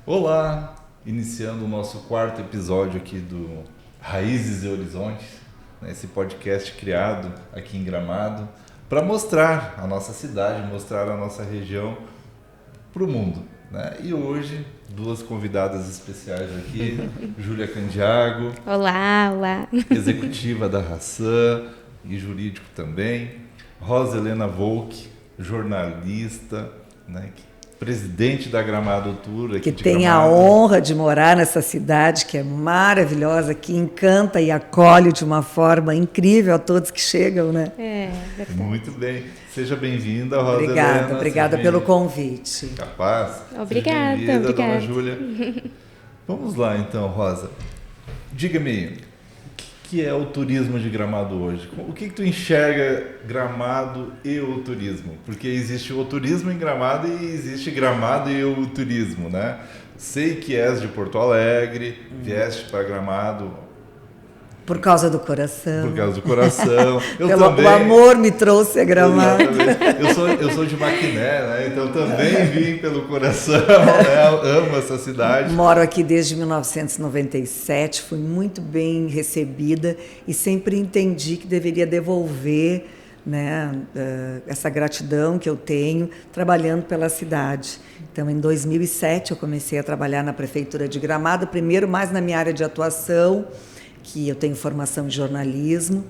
Olá, iniciando o nosso quarto episódio aqui do Raízes e Horizontes, né, esse podcast criado aqui em Gramado para mostrar a nossa cidade, mostrar a nossa região para o mundo, né? E hoje, duas convidadas especiais aqui, Júlia Candiago, Olá. executiva da Raçã e jurídico também, Rosa Helena Volk, jornalista, né, presidente da Gramado Tour. Que tem a honra de morar nessa cidade que é maravilhosa, que encanta e acolhe de uma forma incrível a todos que chegam, né? É, verdade. Muito bem. Seja bem-vinda, Rosa Helena. Obrigada pelo convite. Capaz. Obrigada, Seja bem-vinda, obrigada. Dona Júlia. Vamos lá, então, Rosa. Diga-me, o que é o turismo de Gramado hoje? O que tu enxerga Gramado e o turismo? Porque existe o turismo em Gramado e existe Gramado e o turismo, né? Sei que és de Porto Alegre, vieste para Gramado Por causa do coração. por causa do coração. Eu Pelo também. o amor me trouxe a Gramado. Exatamente. Eu sou de Maquiné, né? Então também vim pelo coração, né? Amo essa cidade. Moro aqui desde 1997, fui muito bem recebida e sempre entendi que deveria devolver, né, essa gratidão que eu tenho trabalhando pela cidade. Então, em 2007, eu comecei a trabalhar na Prefeitura de Gramado, primeiro mais na minha área de atuação, que eu tenho formação em jornalismo,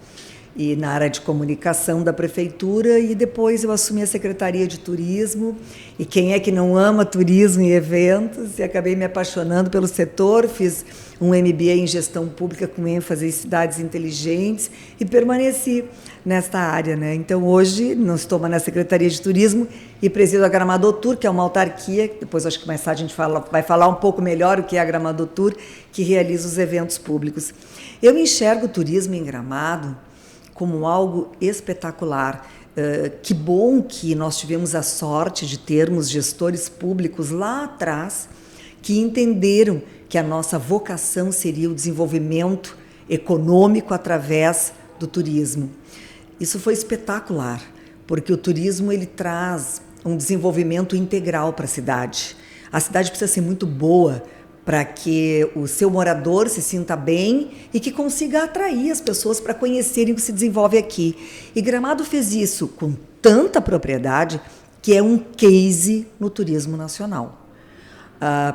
e na área de comunicação da prefeitura, e depois eu assumi a Secretaria de Turismo, e quem é que não ama turismo e eventos, e acabei me apaixonando pelo setor, fiz um MBA em gestão pública com ênfase em cidades inteligentes, e permaneci nesta área, né? Então hoje não estou mais na Secretaria de Turismo e presido a Gramado Tour, que é uma autarquia, depois acho que mais tarde a gente vai falar um pouco melhor o que é a Gramado Tour, que realiza os eventos públicos. Eu enxergo o turismo em Gramado como algo espetacular. Que bom que nós tivemos a sorte de termos gestores públicos lá atrás que entenderam que a nossa vocação seria o desenvolvimento econômico através do turismo. Isso foi espetacular, porque o turismo ele traz um desenvolvimento integral para a cidade. A cidade precisa ser muito boa para que o seu morador se sinta bem e que consiga atrair as pessoas para conhecerem o que se desenvolve aqui. E Gramado fez isso com tanta propriedade que é um case no turismo nacional.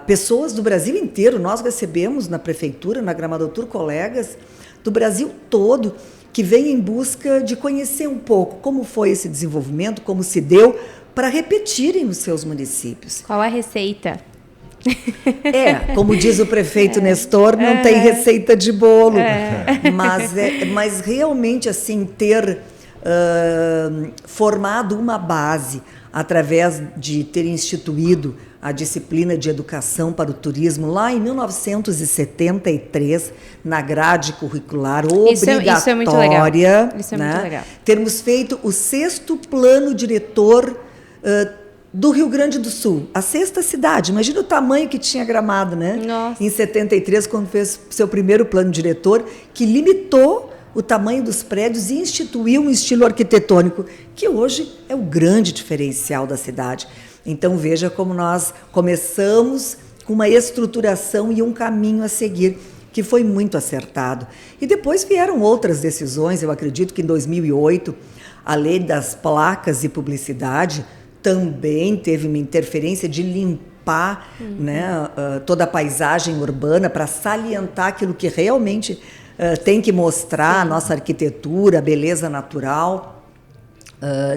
Pessoas do Brasil inteiro, nós recebemos na prefeitura, na Gramado Tour, colegas do Brasil todo que vêm em busca de conhecer um pouco como foi esse desenvolvimento, como se deu, para repetirem nos seus municípios. Qual a receita? Como diz o prefeito Nestor, não tem receita de bolo, mas realmente assim ter formado uma base através de ter instituído a disciplina de educação para o turismo lá em 1973 na grade curricular obrigatória, isso é muito legal. Isso é né? muito legal. Termos feito o 6º plano diretor do Rio Grande do Sul, a 6ª cidade. Imagina o tamanho que tinha Gramado, né? Nossa. Em 73, quando fez seu primeiro plano diretor, que limitou o tamanho dos prédios e instituiu um estilo arquitetônico, que hoje é o grande diferencial da cidade. Então, veja como nós começamos com uma estruturação e um caminho a seguir, que foi muito acertado. E depois vieram outras decisões. Eu acredito que em 2008, a lei das placas e publicidade também teve uma interferência de limpar né, toda a paisagem urbana para salientar aquilo que realmente tem que mostrar, a nossa arquitetura, a beleza natural,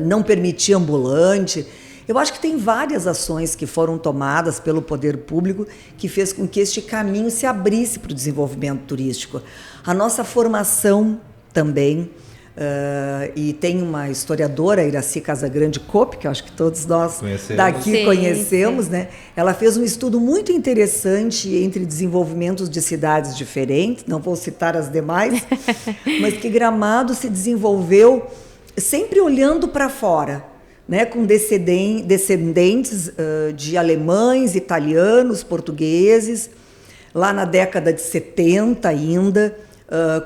não permitir ambulante. Eu acho que tem várias ações que foram tomadas pelo poder público que fez com que este caminho se abrisse para o desenvolvimento turístico. A nossa formação também, e tem uma historiadora, Iracy Casagrande Copp, que eu acho que todos nós daqui conhecemos, né? Ela fez um estudo muito interessante entre desenvolvimentos de cidades diferentes, não vou citar as demais, mas que Gramado se desenvolveu sempre olhando para fora, né, com descendentes de alemães, italianos, portugueses, lá na década de 70 ainda,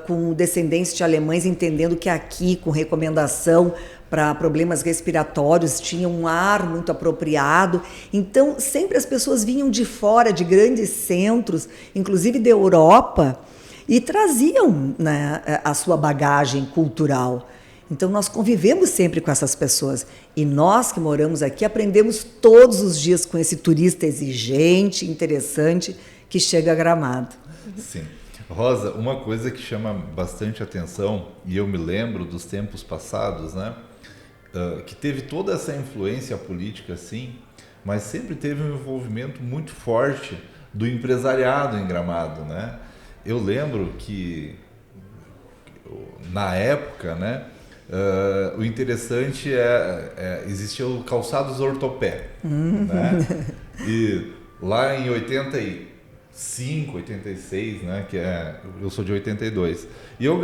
com descendentes de alemães, entendendo que aqui, com recomendação para problemas respiratórios, tinha um ar muito apropriado. Então, sempre as pessoas vinham de fora, de grandes centros, inclusive da Europa, e traziam, né, a sua bagagem cultural. Então, nós convivemos sempre com essas pessoas. E nós que moramos aqui aprendemos todos os dias com esse turista exigente, interessante, que chega a Gramado. Sim. Rosa, uma coisa que chama bastante atenção, e eu me lembro dos tempos passados, né, que teve toda essa influência política, sim, mas sempre teve um envolvimento muito forte do empresariado em Gramado, né? Eu lembro que, na época, né, o interessante existia o Calçados Ortopé, né? E lá em 85, 86, né, eu sou de 82, e eu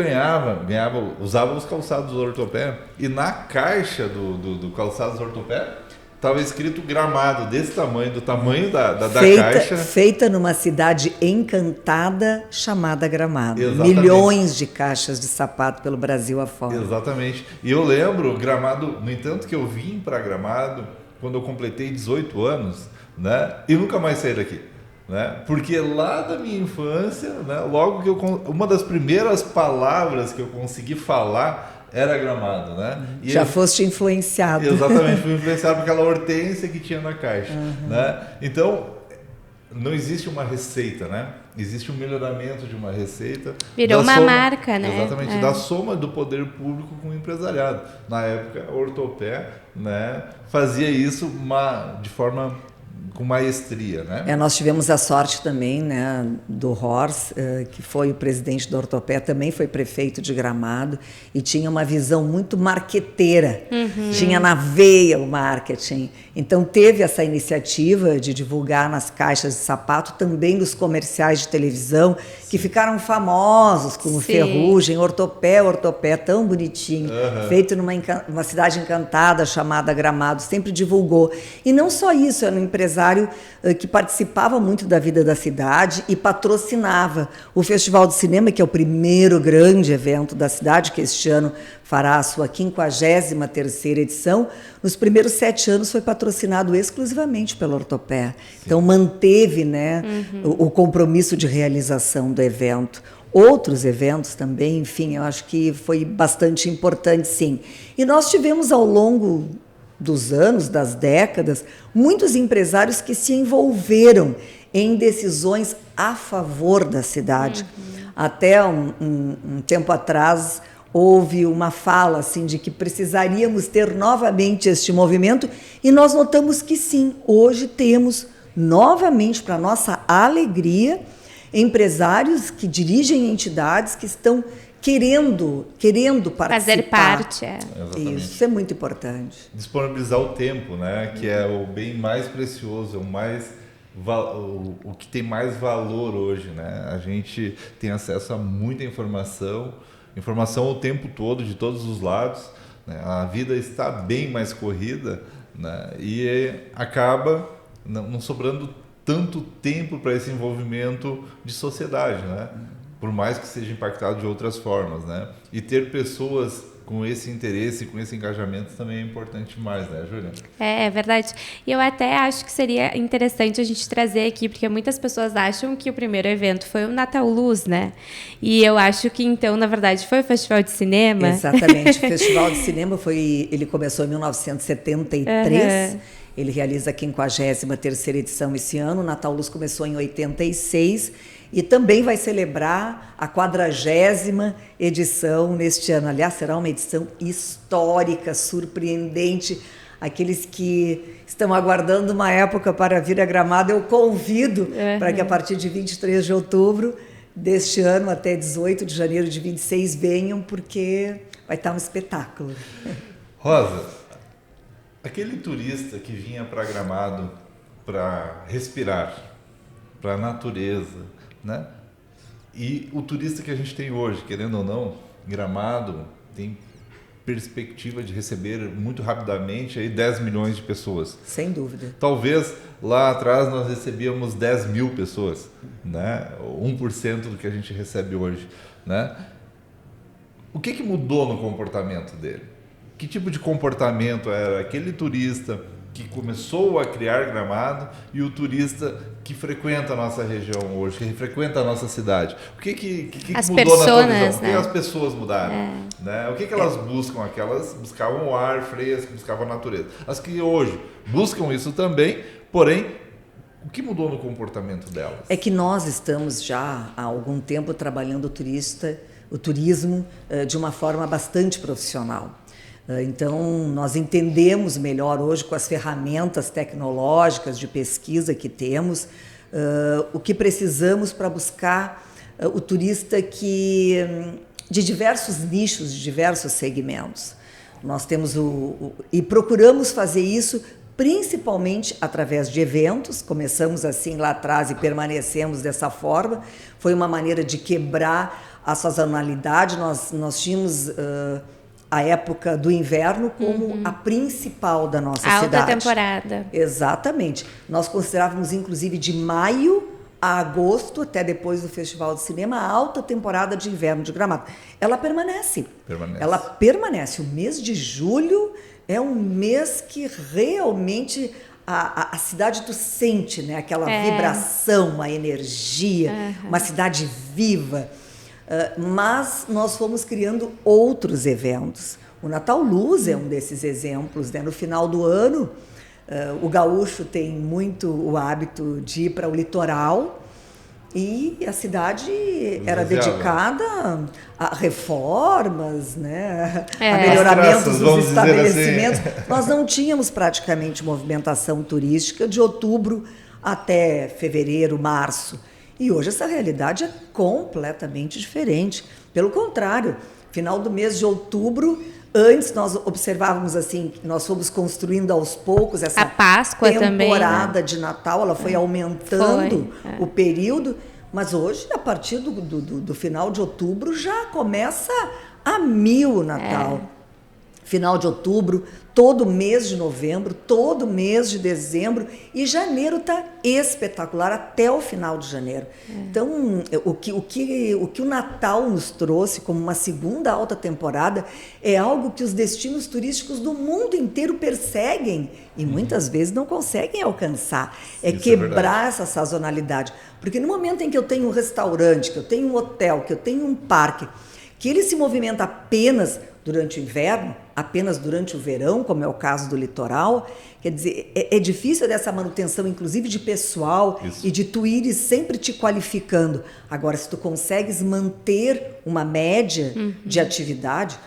usava os calçados Ortopé, e na caixa do Calçados Ortopé estava escrito Gramado, desse tamanho, do tamanho da caixa. Feita numa cidade encantada chamada Gramado. Exatamente. Milhões de caixas de sapato pelo Brasil afora. Exatamente. E eu lembro, Gramado, no entanto que eu vim para Gramado quando eu completei 18 anos, né, e nunca mais saí daqui. Né? Porque lá da minha infância, né, logo que uma das primeiras palavras que eu consegui falar era Gramado, né? E já foste influenciado. Exatamente, fui influenciado por aquela hortênsia que tinha na caixa, né? Então, não existe uma receita, né? Existe um melhoramento de uma receita. Virou uma marca, né? Exatamente, da soma do poder público com o empresariado. Na época, a Ortopé, né, fazia isso de forma com maestria, né? Nós tivemos a sorte também, né, do Horst, que foi o presidente da Ortopé, também foi prefeito de Gramado e tinha uma visão muito marqueteira, tinha na veia o marketing. Então teve essa iniciativa de divulgar nas caixas de sapato, também nos comerciais de televisão, que ficaram famosos, como Ferrugem, Ortopé, tão bonitinho, feito numa cidade encantada chamada Gramado, sempre divulgou. E não só isso, era um empresário que participava muito da vida da cidade e patrocinava o Festival de Cinema, que é o primeiro grande evento da cidade, que este ano fará a sua 53ª edição. Nos primeiros 7 anos foi patrocinado exclusivamente pela Ortopé. Então manteve, né, o compromisso de realização do evento. Outros eventos também, enfim, eu acho que foi bastante importante, sim. E nós tivemos ao longo dos anos, das décadas, muitos empresários que se envolveram em decisões a favor da cidade. Até um tempo atrás houve uma fala assim, de que precisaríamos ter novamente este movimento, e nós notamos que sim, hoje temos novamente, para nossa alegria, empresários que dirigem entidades que estão querendo participar. Fazer parte. Isso é muito importante. Disponibilizar o tempo, né? Que é o bem mais precioso, o que tem mais valor hoje, né? A gente tem acesso a muita informação o tempo todo, de todos os lados, né? A vida está bem mais corrida, né? E acaba não sobrando tanto tempo para esse envolvimento de sociedade, né? Por mais que seja impactado de outras formas, né? E ter pessoas com esse interesse, com esse engajamento também é importante demais, né, Júlia? É verdade. E eu até acho que seria interessante a gente trazer aqui, porque muitas pessoas acham que o primeiro evento foi o Natal Luz, né? E eu acho que, então, na verdade, foi o Festival de Cinema. Exatamente. O Festival de Cinema ele começou em 1973, ele realiza a 53ª edição esse ano, o Natal Luz começou em 86, e também vai celebrar a 40ª edição neste ano. Aliás, será uma edição histórica, surpreendente. Aqueles que estão aguardando uma época para vir a Gramado, eu convido para que a partir de 23 de outubro deste ano até 18 de janeiro de 26 venham, porque vai estar um espetáculo. Rosa, aquele turista que vinha para Gramado para respirar, para a natureza, né? E o turista que a gente tem hoje, querendo ou não, Gramado tem perspectiva de receber muito rapidamente aí 10 milhões de pessoas. Sem dúvida. Talvez lá atrás nós recebíamos 10 mil pessoas, né? 1% do que a gente recebe hoje. né? O que mudou no comportamento dele? Que tipo de comportamento era aquele turista que começou a criar Gramado e o turista que frequenta a nossa região hoje, que frequenta a nossa cidade? O que mudou na tua visão? Né? O que as pessoas mudaram? Né? O que elas buscam? Aquelas buscavam o ar fresco, buscavam a natureza. As que hoje buscam isso também, porém, o que mudou no comportamento delas? É que nós estamos já há algum tempo trabalhando o turismo de uma forma bastante profissional. Então, nós entendemos melhor hoje com as ferramentas tecnológicas de pesquisa que temos, o que precisamos para buscar o turista de diversos nichos, de diversos segmentos. Nós temos e procuramos fazer isso principalmente através de eventos. Começamos assim lá atrás e permanecemos dessa forma. Foi uma maneira de quebrar a sazonalidade. Nós tínhamos a época do inverno como a principal da nossa cidade. Alta temporada. Exatamente. Nós considerávamos, inclusive, de maio a agosto, até depois do Festival de Cinema, a alta temporada de inverno de Gramado. Ela permanece. Ela permanece. O mês de julho é um mês que realmente a cidade tu sente, né? Aquela vibração, uma energia, uma cidade viva. Mas nós fomos criando outros eventos. O Natal Luz é um desses exemplos, né? No final do ano, o gaúcho tem muito o hábito de ir para o litoral e a cidade era dedicada a reformas, né? A melhoramentos dos estabelecimentos. Assim. Nós não tínhamos praticamente movimentação turística de outubro até fevereiro, março. E hoje essa realidade é completamente diferente. Pelo contrário, final do mês de outubro, antes nós observávamos assim, nós fomos construindo aos poucos essa a Páscoa temporada também, né? de Natal, ela foi aumentando o período, mas hoje, a partir do final de outubro, já começa a 1000 o Natal. Final de outubro, todo mês de novembro, todo mês de dezembro, e janeiro está espetacular até o final de janeiro. Então, o que o Natal nos trouxe como uma segunda alta temporada é algo que os destinos turísticos do mundo inteiro perseguem e muitas vezes não conseguem alcançar. Quebrar essa sazonalidade. Porque no momento em que eu tenho um restaurante, que eu tenho um hotel, que eu tenho um parque, que ele se movimenta apenas durante o inverno, apenas durante o verão, como é o caso do litoral, quer dizer, é difícil dessa manutenção, inclusive de pessoal. Isso. E de tu ires sempre te qualificando. Agora, se tu consegues manter uma média de atividade,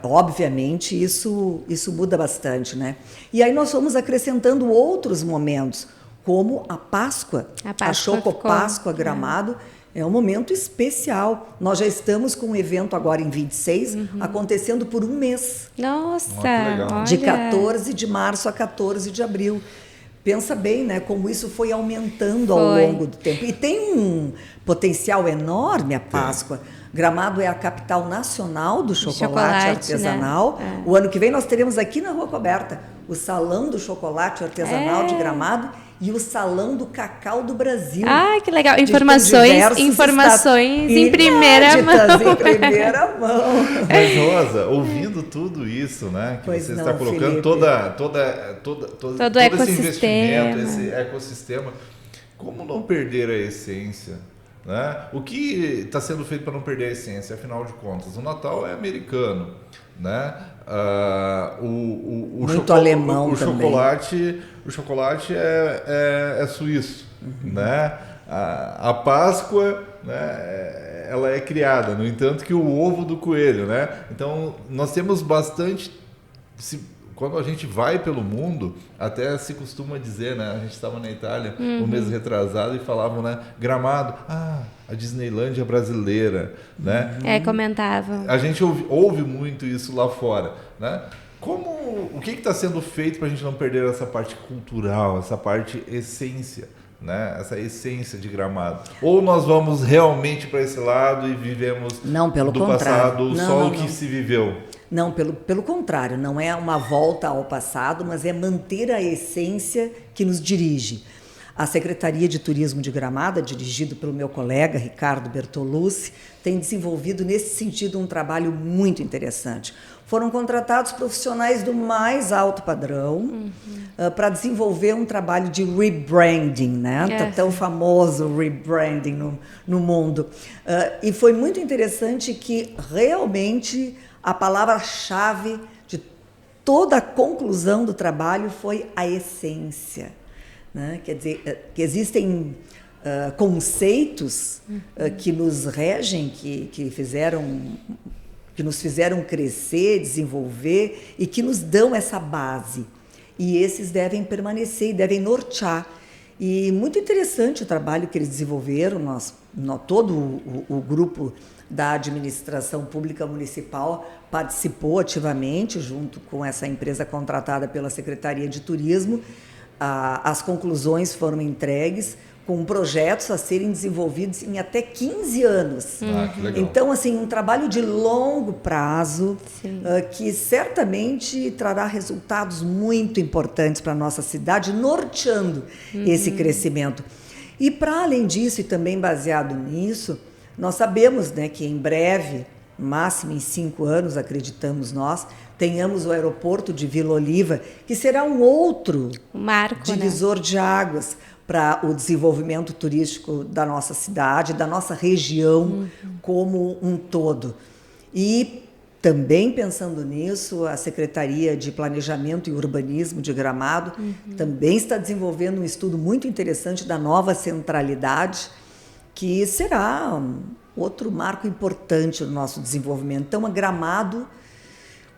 obviamente isso muda bastante, né? E aí nós fomos acrescentando outros momentos, como a Páscoa, a Chocopáscoa Gramado. É um momento especial. Nós já estamos com um evento agora em 26, acontecendo por um mês. Nossa! De 14 de março a 14 de abril. Pensa bem, né? Como isso foi aumentando ao longo do tempo. E tem um potencial enorme a Páscoa. Gramado é a capital nacional do chocolate artesanal. Né? O ano que vem nós teremos aqui na Rua Coberta o Salão do Chocolate Artesanal de Gramado e o Salão do Cacau do Brasil. Ah, que legal. Informações em primeira mão. Em primeira mão. Mas, Rosa, ouvindo tudo isso, né, que você está colocando, todo esse investimento, esse ecossistema, como não perder a essência? Né? O que está sendo feito para não perder a essência? Afinal de contas, o Natal é americano, né? Muito alemão o também. O chocolate é suíço, né? A Páscoa, né, ela é criada, no entanto que o ovo do coelho, né? Então nós temos bastante. Quando a gente vai pelo mundo, até se costuma dizer, né? A gente estava na Itália um mês retrasado e falavam, né? Gramado, a Disneylândia brasileira, né? Comentavam. A gente ouve muito isso lá fora, né? O que está sendo feito para a gente não perder essa parte cultural, essa parte essência, né? Essa essência de Gramado? Ou nós vamos realmente para esse lado e vivemos do passado só o que se viveu? Não, pelo contrário, não é uma volta ao passado, mas é manter a essência que nos dirige. A Secretaria de Turismo de Gramado, dirigido pelo meu colega Ricardo Bertolucci, tem desenvolvido nesse sentido um trabalho muito interessante. Foram contratados profissionais do mais alto padrão para desenvolver um trabalho de rebranding, né? Tá tão famoso rebranding no mundo. E foi muito interessante que realmente a palavra-chave de toda a conclusão do trabalho foi a essência, né? Quer dizer, que existem conceitos que nos regem, que nos fizeram crescer, desenvolver e que nos dão essa base. E esses devem permanecer e devem nortear. E muito interessante o trabalho que eles desenvolveram, todo o grupo da administração pública municipal participou ativamente, junto com essa empresa contratada pela Secretaria de Turismo. As conclusões foram entregues com projetos a serem desenvolvidos em até 15 anos. Que legal. Então, assim, um trabalho de longo prazo, que certamente trará resultados muito importantes para a nossa cidade, norteando esse crescimento. E, para além disso, e também baseado nisso, nós sabemos, né, que em breve, máximo em 5 anos, acreditamos nós, tenhamos o aeroporto de Vila Oliva, que será um outro marco, divisor, né, de águas para o desenvolvimento turístico da nossa cidade, da nossa região como um todo. E também pensando nisso, a Secretaria de Planejamento e Urbanismo de Gramado também está desenvolvendo um estudo muito interessante da nova centralidade, que será outro marco importante no nosso desenvolvimento. Então,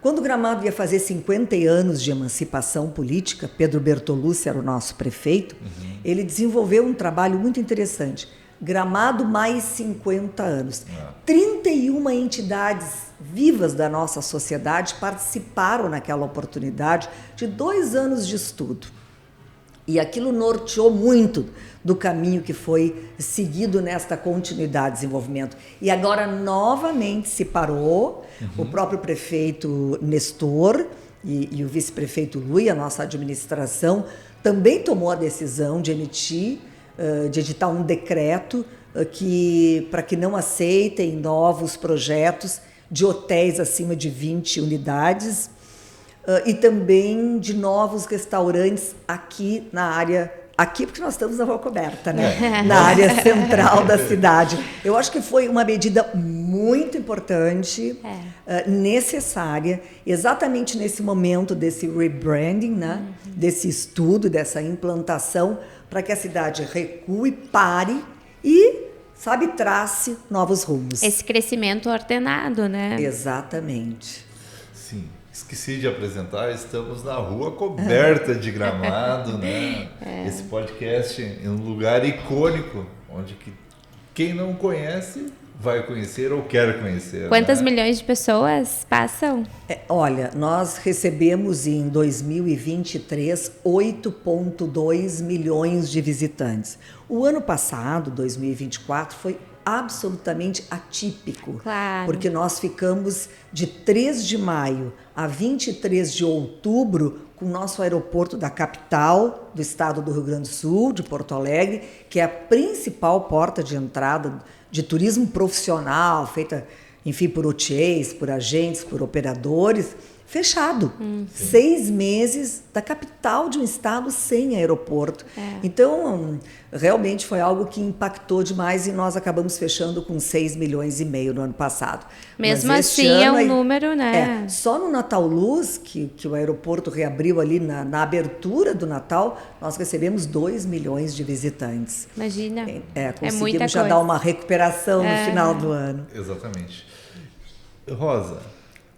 quando Gramado ia fazer 50 anos de emancipação política, Pedro Bertolucci era o nosso prefeito, ele desenvolveu um trabalho muito interessante. Gramado mais 50 anos. 31 entidades vivas da nossa sociedade participaram naquela oportunidade de 2 anos de estudo. E aquilo norteou muito do caminho que foi seguido nesta continuidade de desenvolvimento. E agora, novamente, se parou. O próprio prefeito Nestor e o vice-prefeito Lui, a nossa administração, também tomou a decisão de editar um decreto para que não aceitem novos projetos de hotéis acima de 20 unidades, e também de novos restaurantes aqui na área, porque nós estamos na Rua Coberta, né? Na área central da cidade. Eu acho que foi uma medida muito importante, necessária, exatamente nesse momento desse rebranding, né? Desse estudo, dessa implantação, para que a cidade recue, pare e, trace novos rumos. Esse crescimento ordenado, né? Exatamente. Sim. Esqueci de apresentar, estamos na Rua Coberta de Gramado, né? Esse podcast em um lugar icônico, onde quem não conhece vai conhecer ou quer conhecer. Quantas milhões de pessoas passam? Olha, nós recebemos em 2023 8,2 milhões de visitantes. O ano passado, 2024, foi absolutamente atípico, porque nós ficamos de 3 de maio a 23 de outubro com o nosso aeroporto da capital do estado do Rio Grande do Sul, de Porto Alegre, que é a principal porta de entrada de turismo profissional, feita, enfim, por OTAs, por agentes, por operadores, fechado. 6 meses da capital de um estado sem aeroporto. Então, realmente foi algo que impactou demais e nós acabamos fechando com 6,5 milhões no ano passado. Mesmo assim, é um número, né? Só no Natal Luz, que o aeroporto reabriu ali na abertura do Natal, nós recebemos 2 milhões de visitantes. Imagina. Conseguimos já dar uma recuperação no final do ano. Exatamente. Rosa,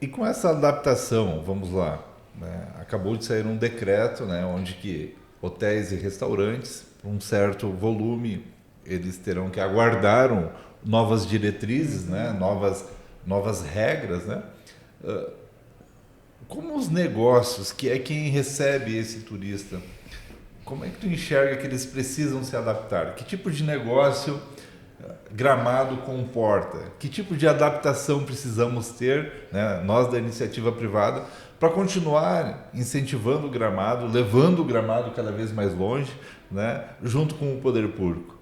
e com essa adaptação, vamos lá, né? Acabou de sair um decreto, né, onde que hotéis e restaurantes, por um certo volume, eles terão que aguardar novas diretrizes, né, novas regras, né? Como os negócios, que é quem recebe esse turista, como é que tu enxerga que eles precisam se adaptar? Que tipo de negócio Gramado comporta? Que tipo de adaptação precisamos ter, né, nós da iniciativa privada, para continuar incentivando o Gramado, levando o Gramado cada vez mais longe, né, junto com o poder público?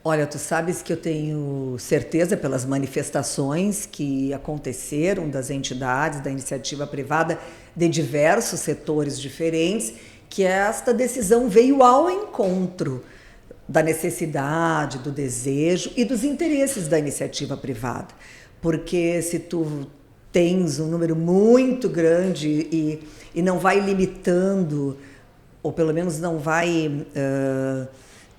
Olha, tu sabes que eu tenho certeza pelas manifestações que aconteceram das entidades, da iniciativa privada, de diversos setores diferentes, que esta decisão veio ao encontro da necessidade, do desejo e dos interesses da iniciativa privada. Porque se tu tens um número muito grande e não vai limitando, ou pelo menos não vai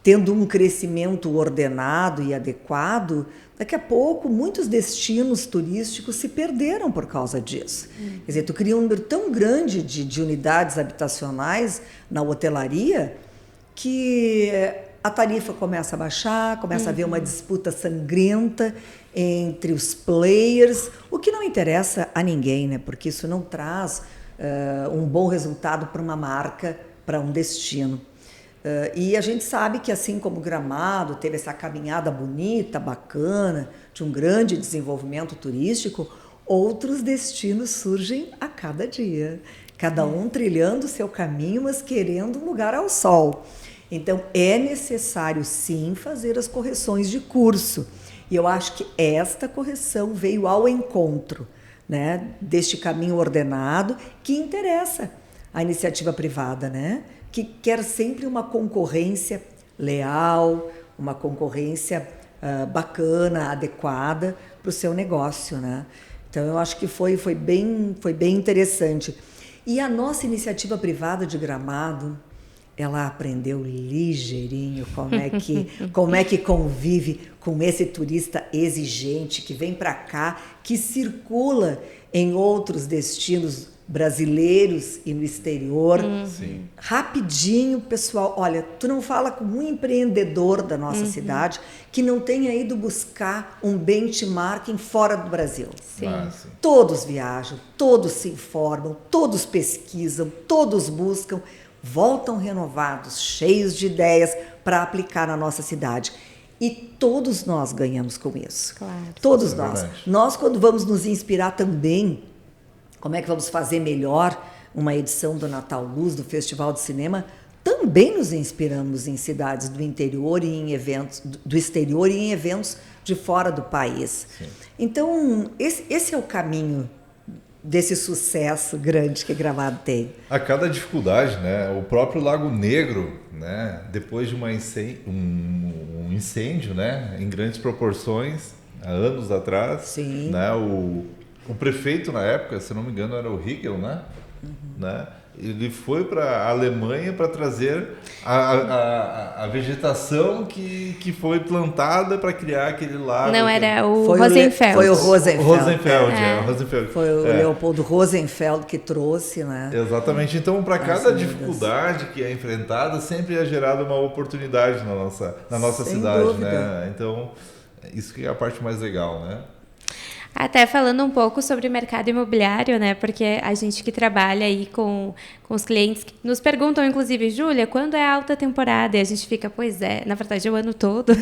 tendo um crescimento ordenado e adequado, daqui a pouco muitos destinos turísticos se perderam por causa disso. Quer dizer, tu cria um número tão grande de unidades habitacionais na hotelaria que a tarifa começa a baixar, começa a haver uma disputa sangrenta entre os players, o que não interessa a ninguém, né? Porque isso não traz um bom resultado para uma marca, para um destino. E a gente sabe que, assim como Gramado teve essa caminhada bonita, bacana, de um grande desenvolvimento turístico, outros destinos surgem a cada dia, cada um trilhando o seu caminho, mas querendo um lugar ao sol. Então, é necessário, sim, fazer as correções de curso. E eu acho que esta correção veio ao encontro, né, deste caminho ordenado que interessa à iniciativa privada, né? Que quer sempre uma concorrência leal, uma concorrência bacana, adequada para o seu negócio, né? Então, eu acho que foi bem interessante. E a nossa iniciativa privada de Gramado, ela aprendeu ligeirinho como é que convive com esse turista exigente que vem para cá, que circula em outros destinos brasileiros e no exterior. Sim. Rapidinho, pessoal, olha, tu não fala com um empreendedor da nossa cidade que não tenha ido buscar um benchmarking fora do Brasil. Sim. Sim. Todos viajam, todos se informam, todos pesquisam, todos buscam, voltam renovados, cheios de ideias para aplicar na nossa cidade. E todos nós ganhamos com isso. Claro. Todos É nós. verdade. Nós, quando vamos nos inspirar também, como é que vamos fazer melhor uma edição do Natal Luz, do Festival de Cinema, também nos inspiramos em cidades do interior e em eventos do exterior e em eventos de fora do país. Sim. Então, esse é o caminho desse sucesso grande que Gramado tem. A cada dificuldade, né? O próprio Lago Negro, né? Depois de um incêndio, né? Em grandes proporções, há anos atrás, Sim. né? O prefeito na época, se não me engano, era o Hegel, né? Né? Ele foi para a Alemanha para trazer a vegetação que foi plantada para criar aquele lago. Não, era o Foi Rosenfeld. Foi o Rosenfeld. O Rosenfeld. Foi o Leopoldo Rosenfeld que trouxe, né? Exatamente. Então, para cada Nossa, dificuldade que é enfrentada, sempre é gerada uma oportunidade na nossa Sem cidade, dúvida. né? Então, isso que é a parte mais legal, né? Até falando um pouco sobre o mercado imobiliário, né? Porque a gente que trabalha aí com os clientes que nos perguntam, inclusive, Júlia, quando é a alta temporada? E a gente fica, pois é, na verdade é o ano todo.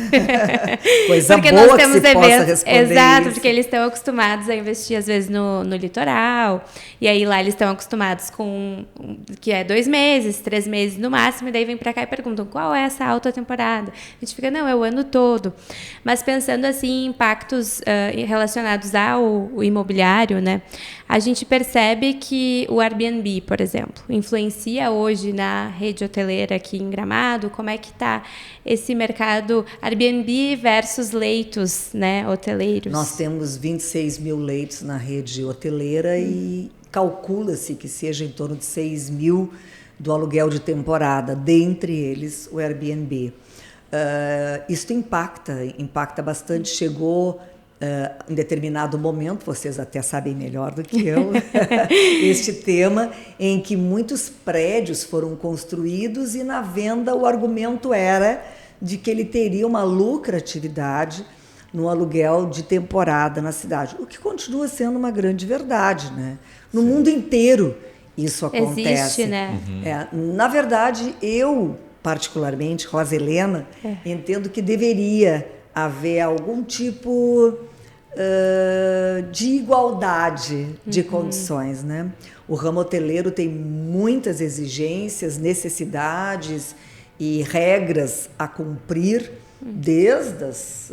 Coisa porque boa nós que temos se possa eventos, responder exato, isso. porque eles estão acostumados a investir às vezes no litoral, e aí lá eles estão acostumados com que é 2 meses, 3 meses no máximo, e daí vem para cá e perguntam qual é essa alta temporada. A gente fica, não, é o ano todo. Mas pensando assim em impactos relacionados ao imobiliário, né? A gente percebe que o Airbnb, por exemplo, influencia hoje na rede hoteleira aqui em Gramado. Como é que está esse mercado Airbnb versus leitos, né, hoteleiros? Nós temos 26 mil leitos na rede hoteleira e calcula-se que seja em torno de 6 mil do aluguel de temporada, dentre eles o Airbnb. Isso impacta bastante. Chegou em determinado momento, vocês até sabem melhor do que eu, este tema em que muitos prédios foram construídos e na venda o argumento era de que ele teria uma lucratividade no aluguel de temporada na cidade, o que continua sendo uma grande verdade, né? No mundo inteiro isso acontece. Existe, né? Na verdade, eu, particularmente, Rosa Helena, entendo que deveria haver algum tipo de igualdade de condições, né? O ramo hoteleiro tem muitas exigências, necessidades e regras a cumprir, desde as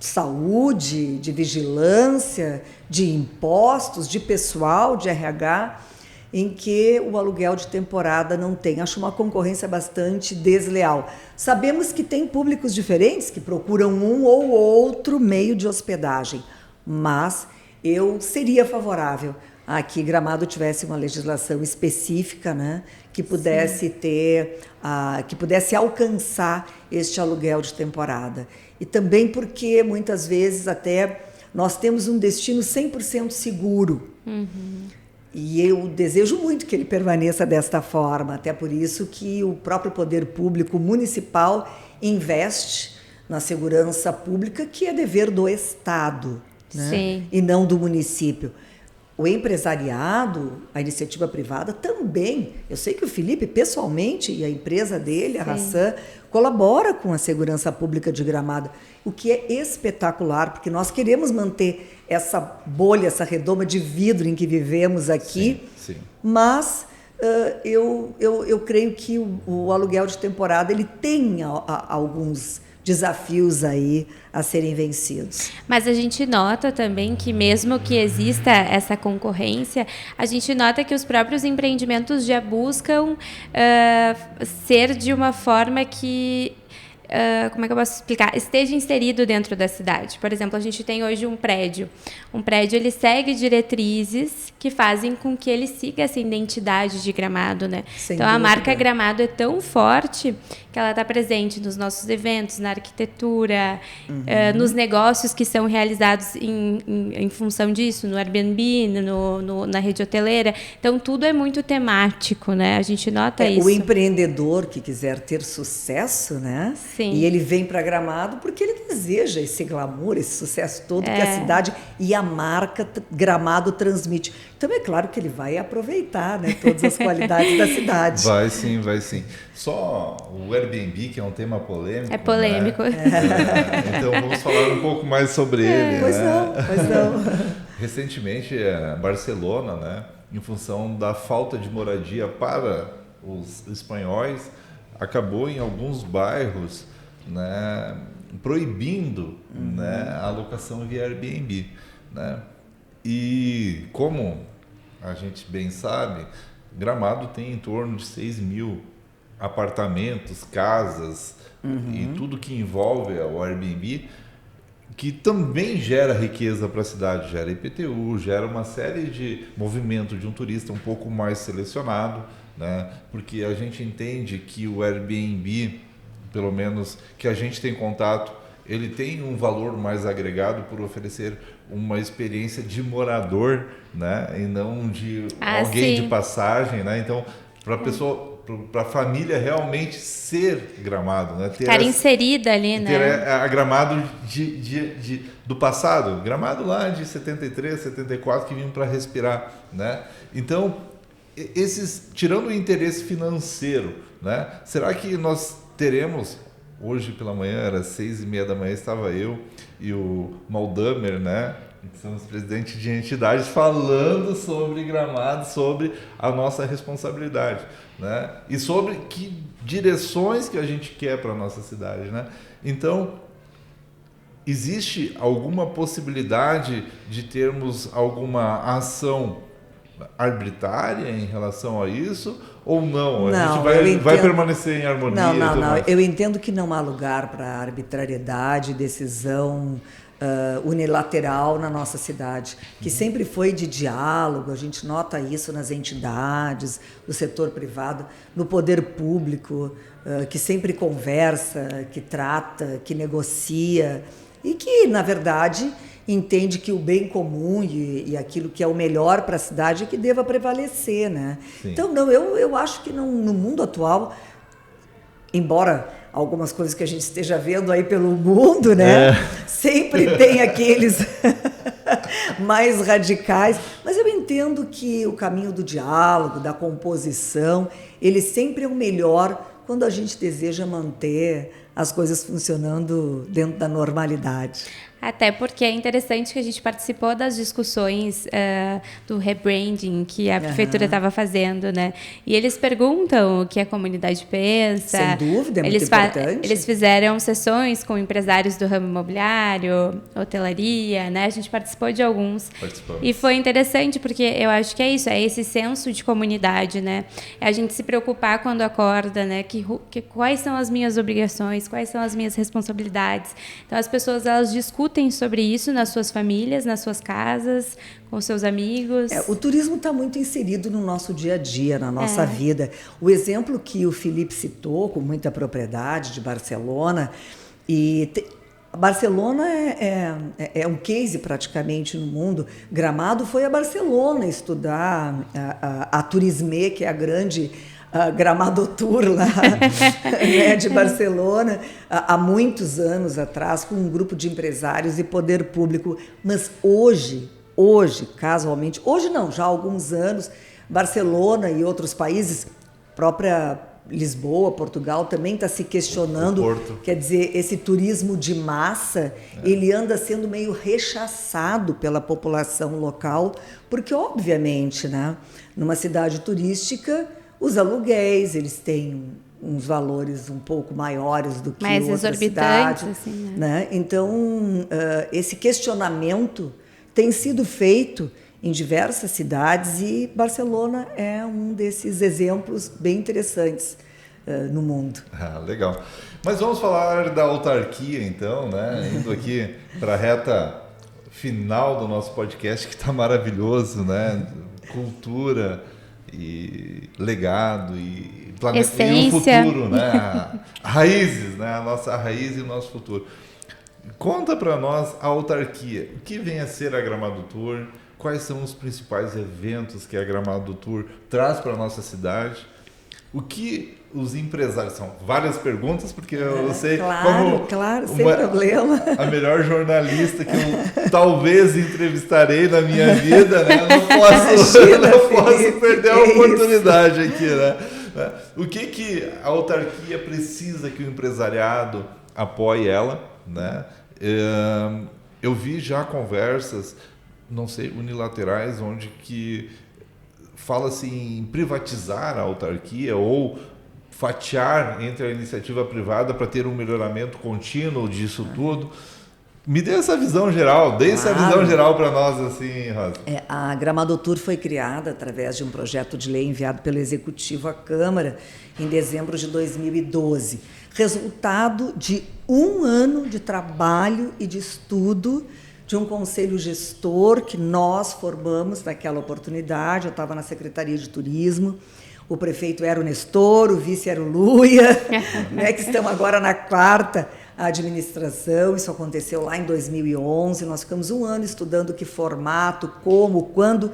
saúde, de vigilância, de impostos, de pessoal, de RH, em que o aluguel de temporada não tem. Acho uma concorrência bastante desleal. Sabemos que tem públicos diferentes que procuram um ou outro meio de hospedagem, mas eu seria favorável a que Gramado tivesse uma legislação específica, né, que pudesse que pudesse alcançar este aluguel de temporada. E também porque, muitas vezes, até nós temos um destino 100% seguro. E eu desejo muito que ele permaneça desta forma, até por isso que o próprio poder público municipal investe na segurança pública, que é dever do Estado, né? Sim. E não do município. O empresariado, a iniciativa privada também. Eu sei que o Felipe, pessoalmente, e a empresa dele, a Hassan, colabora com a segurança pública de Gramado, o que é espetacular, porque nós queremos manter essa bolha, essa redoma de vidro em que vivemos aqui, Sim. mas eu creio que o aluguel de temporada ele tem alguns desafios aí a serem vencidos. Mas a gente nota também que mesmo que exista essa concorrência, a gente nota que os próprios empreendimentos já buscam ser de uma forma que, como é que eu posso explicar? Esteja inserido dentro da cidade. Por exemplo, a gente tem hoje um prédio. Um prédio, ele segue diretrizes que fazem com que ele siga essa identidade de Gramado, né? Sem então, a dúvida. marca Gramado é tão forte que ela está presente nos nossos eventos, na arquitetura, nos negócios que são realizados em função disso, no Airbnb, na rede hoteleira. Então, tudo é muito temático, né? A gente nota isso. O empreendedor que quiser ter sucesso, né? Sim. E ele vem para Gramado porque ele deseja esse glamour, esse sucesso todo que a cidade e a marca Gramado transmite. Então, é claro que ele vai aproveitar, né, todas as qualidades da cidade. Vai sim, vai sim. Só o Airbnb, que é um tema polêmico. É polêmico. Né? Então, vamos falar um pouco mais sobre ele. Pois né? não. Recentemente, Barcelona, né, em função da falta de moradia para os espanhóis, acabou em alguns bairros, né, proibindo né, a alocação via Airbnb. Né? E como a gente bem sabe, Gramado tem em torno de 6 mil apartamentos, casas e tudo que envolve o Airbnb, que também gera riqueza para a cidade, gera IPTU, gera uma série de movimento de um turista um pouco mais selecionado, né? Porque a gente entende que o Airbnb, pelo menos que a gente tem contato, ele tem um valor mais agregado por oferecer uma experiência de morador, né? E não de alguém sim. de passagem, né? Então, para a pessoa, para a família realmente ser Gramado, né? Estar inserida ali, ter né? a Gramado do passado, Gramado lá de 73, 74, que vinham para respirar, né? Então, tirando o interesse financeiro, né? Será que nós teremos, hoje pela manhã, era 6h30 da manhã, estava eu e o Maldamer, né? Que somos presidentes de entidades, falando sobre Gramado, sobre a nossa responsabilidade, né? E sobre que direções que a gente quer para a nossa cidade, né? Então, existe alguma possibilidade de termos alguma ação arbitrária em relação a isso ou não? A gente vai permanecer em harmonia? Não. Eu entendo que não há lugar para arbitrariedade, decisão unilateral na nossa cidade, que sempre foi de diálogo. A gente nota isso nas entidades, no setor privado, no poder público, que sempre conversa, que trata, que negocia e que, na verdade, entende que o bem comum e aquilo que é o melhor para a cidade é que deva prevalecer, né? Sim. Então, não, eu acho que não, no mundo atual, embora algumas coisas que a gente esteja vendo aí pelo mundo, né? Sempre tem aqueles mais radicais, mas eu entendo que o caminho do diálogo, da composição, ele sempre é o melhor quando a gente deseja manter as coisas funcionando dentro da normalidade. Até porque é interessante que a gente participou das discussões do rebranding que a prefeitura estava fazendo, né? E eles perguntam o que a comunidade pensa. Sem dúvida, é muito importante. Eles fizeram sessões com empresários do ramo imobiliário, hotelaria, né? A gente participou de alguns. E foi interessante porque eu acho que é isso, é esse senso de comunidade, né? É a gente se preocupar quando acorda, né? Que quais são as minhas obrigações, quais são as minhas responsabilidades. Então, as pessoas, elas discutem sobre isso nas suas famílias, nas suas casas, com seus amigos. O turismo está muito inserido no nosso dia a dia, na nossa vida. O exemplo que o Felipe citou, com muita propriedade, de Barcelona, Barcelona é um case praticamente no mundo. Gramado foi a Barcelona estudar a Turisme, que é a grande Gramado Tour lá, né, de Barcelona, há muitos anos atrás, com um grupo de empresários e poder público. Mas hoje, casualmente, hoje não, já há alguns anos, Barcelona e outros países, própria Lisboa, Portugal, também está se questionando. Quer dizer, esse turismo de massa, ele anda sendo meio rechaçado pela população local, porque, obviamente, né, numa cidade turística, os aluguéis, eles têm uns valores um pouco maiores do que mais outras cidades. Assim, né? Então, esse questionamento tem sido feito em diversas cidades e Barcelona é um desses exemplos bem interessantes no mundo. Legal. Mas vamos falar da autarquia, então, né? Indo aqui para a reta final do nosso podcast, que está maravilhoso, né? Cultura e legado e um futuro, né? Raízes, né? A nossa raiz e o nosso futuro. Conta para nós a autarquia. O que vem a ser a Gramado Tour? Quais são os principais eventos que a Gramado Tour traz para a nossa cidade? O que os empresários... São várias perguntas, porque eu sei Claro, sem problema. A melhor jornalista que eu talvez entrevistarei na minha vida, né? Eu não posso perder a oportunidade aqui, né? O que a autarquia precisa que o empresariado apoie ela, né? Eu vi já conversas, não sei, unilaterais, onde que fala-se em privatizar a autarquia ou fatiar entre a iniciativa privada para ter um melhoramento contínuo disso tudo. Me dê essa visão geral, essa visão geral para nós, assim, Rosa. A Gramado Tour foi criada através de um projeto de lei enviado pelo Executivo à Câmara em dezembro de 2012, resultado de um ano de trabalho e de estudo de um conselho gestor que nós formamos naquela oportunidade. Eu estava na Secretaria de Turismo, o prefeito era o Nestor, o vice era o Luia, né, que estão agora na quarta administração. Isso aconteceu lá em 2011, nós ficamos um ano estudando que formato, como, quando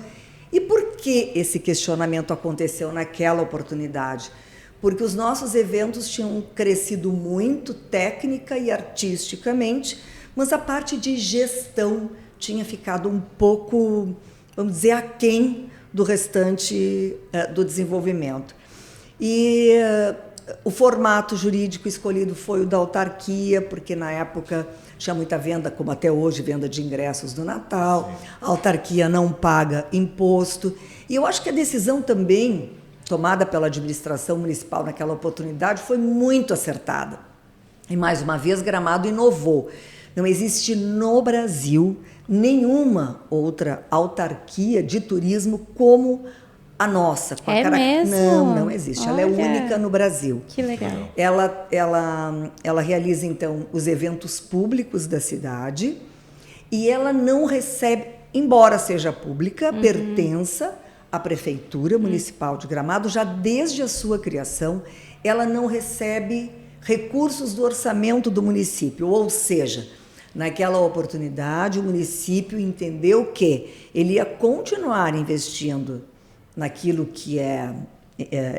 e por que esse questionamento aconteceu naquela oportunidade. Porque os nossos eventos tinham crescido muito técnica e artisticamente, mas a parte de gestão tinha ficado um pouco, vamos dizer, aquém do restante do desenvolvimento. E o formato jurídico escolhido foi o da autarquia, porque na época tinha muita venda, como até hoje, venda de ingressos do Natal. Sim. A autarquia não paga imposto. E eu acho que a decisão também tomada pela administração municipal naquela oportunidade foi muito acertada. E, mais uma vez, Gramado inovou. Não existe no Brasil nenhuma outra autarquia de turismo como a nossa. Com mesmo? Não existe. Olha, ela é única no Brasil. Que legal. Ela realiza, então, os eventos públicos da cidade e ela não recebe, embora seja pública, pertença à Prefeitura Municipal de Gramado, já desde a sua criação, ela não recebe recursos do orçamento do município, ou seja, naquela oportunidade o município entendeu que ele ia continuar investindo naquilo que é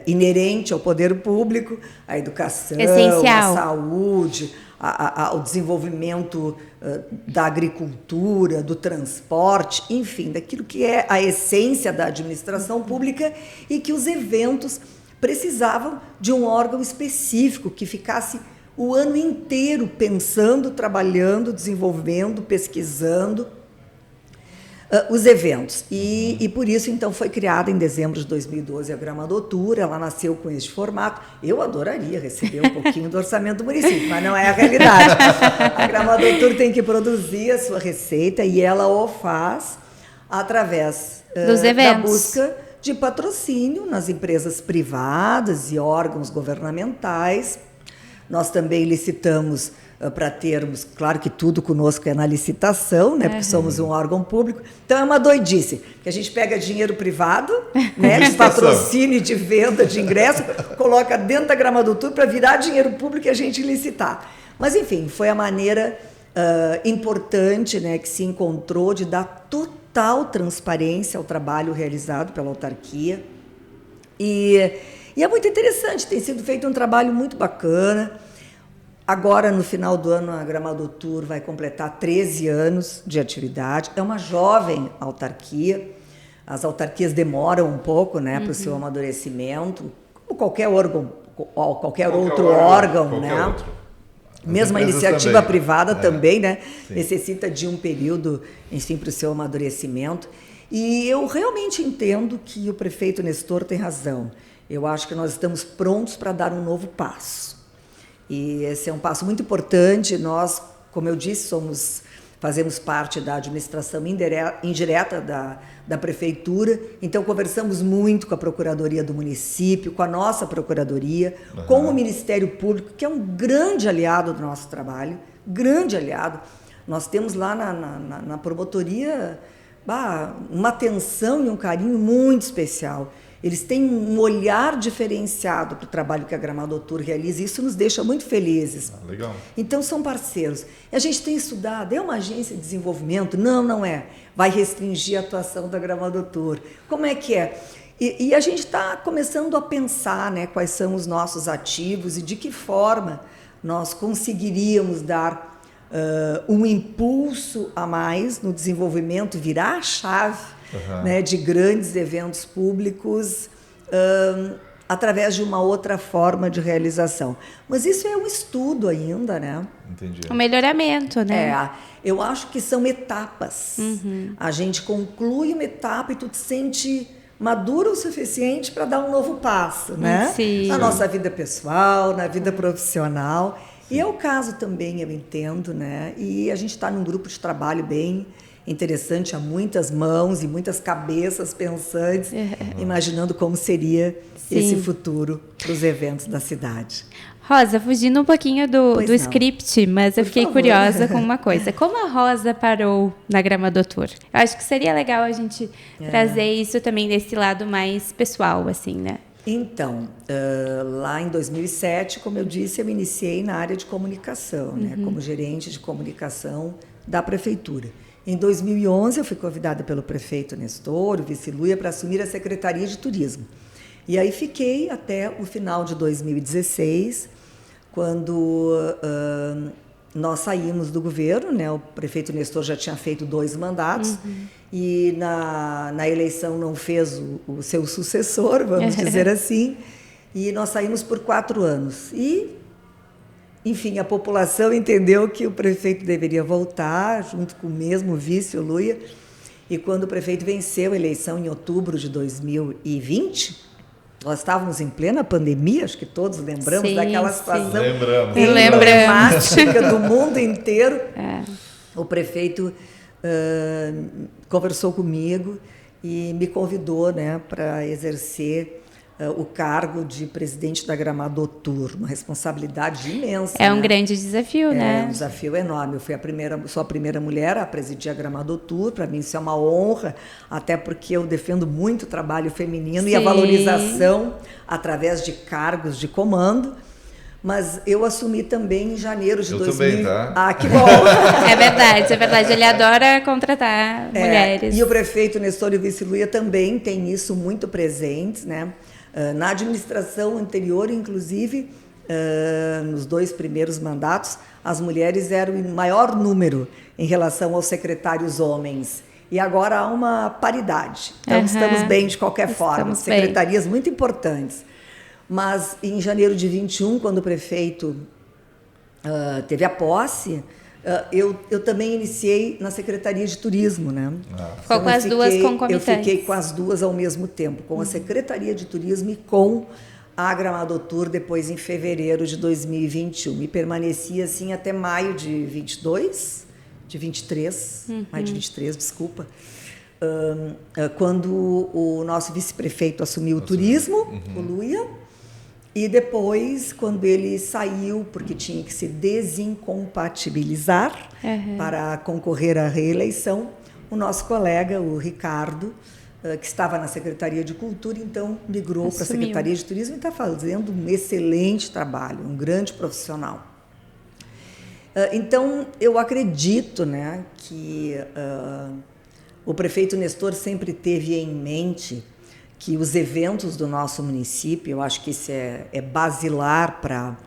inerente ao poder público, a educação, essencial, a saúde, ao desenvolvimento da agricultura, do transporte, enfim, daquilo que é a essência da administração pública, e que os eventos precisavam de um órgão específico que ficasse o ano inteiro pensando, trabalhando, desenvolvendo, pesquisando os eventos. E por isso, então, foi criada em dezembro de 2012 a Gramadotour. Ela nasceu com este formato. Eu adoraria receber um pouquinho do orçamento do município, mas não é a realidade. A Gramadotour tem que produzir a sua receita e ela o faz através dos eventos, da busca de patrocínio nas empresas privadas e órgãos governamentais. Nós também licitamos para termos, claro que tudo conosco é na licitação, né, porque somos um órgão público. Então é uma doidice, que a gente pega dinheiro privado, né, de patrocínio, de venda, de ingresso, coloca dentro da Gramadotour para virar dinheiro público e a gente licitar. Mas, enfim, foi a maneira importante, né, que se encontrou de dar total transparência ao trabalho realizado pela autarquia. E é muito interessante, tem sido feito um trabalho muito bacana. Agora, no final do ano, a Gramadotour vai completar 13 anos de atividade. É uma jovem autarquia. As autarquias demoram um pouco, né, para o seu amadurecimento, como qualquer órgão, qualquer outro órgão, né? Outro. Mesmo a iniciativa também. Privada também, né, necessita de um período, enfim, para o seu amadurecimento. E eu realmente entendo que o prefeito Nestor tem razão. Eu acho que nós estamos prontos para dar um novo passo. E esse é um passo muito importante. Nós, como eu disse, fazemos parte da administração indireta da prefeitura, então conversamos muito com a Procuradoria do município, com a nossa Procuradoria, com o Ministério Público, que é um grande aliado do nosso trabalho, grande aliado. Nós temos lá na promotoria uma atenção e um carinho muito especial. Eles têm um olhar diferenciado para o trabalho que a Gramadotour realiza e isso nos deixa muito felizes. Legal. Então, são parceiros. E a gente tem estudado, é uma agência de desenvolvimento? Não é. Vai restringir a atuação da Gramadotour. Como é que é? E a gente está começando a pensar, né, quais são os nossos ativos e de que forma nós conseguiríamos dar um impulso a mais no desenvolvimento, virar a chave né, de grandes eventos públicos através de uma outra forma de realização. Mas isso é um estudo ainda, né? Entendi. Um melhoramento, né? Eu acho que são etapas. A gente conclui uma etapa e tu te sente maduro o suficiente para dar um novo passo, né? Sim. Na nossa vida pessoal, na vida profissional. Sim. E é o caso também, eu entendo, né? E a gente está num grupo de trabalho bem interessante, há muitas mãos e muitas cabeças pensantes, imaginando como seria esse futuro para os eventos da cidade. Rosa, fugindo um pouquinho do script, mas eu fiquei curiosa com uma coisa. Como a Rosa parou na Gramadotour? Eu acho que seria legal a gente trazer isso também desse lado mais pessoal, assim, né? Então, lá em 2007, como eu disse, eu me iniciei na área de comunicação, né, como gerente de comunicação da prefeitura. Em 2011, eu fui convidada pelo prefeito Nestor, o vice Luia, para assumir a Secretaria de Turismo. E aí fiquei até o final de 2016, quando nós saímos do governo, né? O prefeito Nestor já tinha feito 2 mandatos e na eleição não fez o seu sucessor, vamos dizer assim, e nós saímos por 4 anos. E, enfim, a população entendeu que o prefeito deveria voltar, junto com o mesmo vice, o Luia, e quando o prefeito venceu a eleição em outubro de 2020, nós estávamos em plena pandemia, acho que todos lembramos daquela situação emblemática do mundo inteiro. O prefeito conversou comigo e me convidou, né, para exercer o cargo de presidente da Gramadotour, uma responsabilidade imensa. É um grande desafio, né? É um desafio enorme. Eu sou a primeira mulher a presidir a Gramadotour. Para mim isso é uma honra, até porque eu defendo muito o trabalho feminino e a valorização através de cargos de comando. Mas eu assumi também em janeiro de 2000. Também, tá? Ah, que bom! É verdade. Ele adora contratar mulheres. E o prefeito Nestor e o vice Luia também têm isso muito presentes, né? Na administração anterior, inclusive, nos 2 primeiros mandatos, as mulheres eram em maior número em relação aos secretários homens. E agora há uma paridade. Então, estamos bem de qualquer forma. Secretarias muito importantes. Mas, em janeiro de 21, quando o prefeito teve a posse, eu também iniciei na Secretaria de Turismo, né? Ficou com as duas concomitantes. Eu fiquei com as duas ao mesmo tempo, com a Secretaria de Turismo e com a Gramadotur, depois em fevereiro de 2021. E permaneci assim até maio de 23, maio de 23, desculpa, quando o nosso vice-prefeito assumiu o turismo, o Luia. E depois, quando ele saiu, porque tinha que se desincompatibilizar para concorrer à reeleição, o nosso colega, o Ricardo, que estava na Secretaria de Cultura, então migrou para a Secretaria de Turismo e está fazendo um excelente trabalho, um grande profissional. Então, eu acredito, né, que o prefeito Nestor sempre teve em mente que os eventos do nosso município, eu acho que isso é basilar para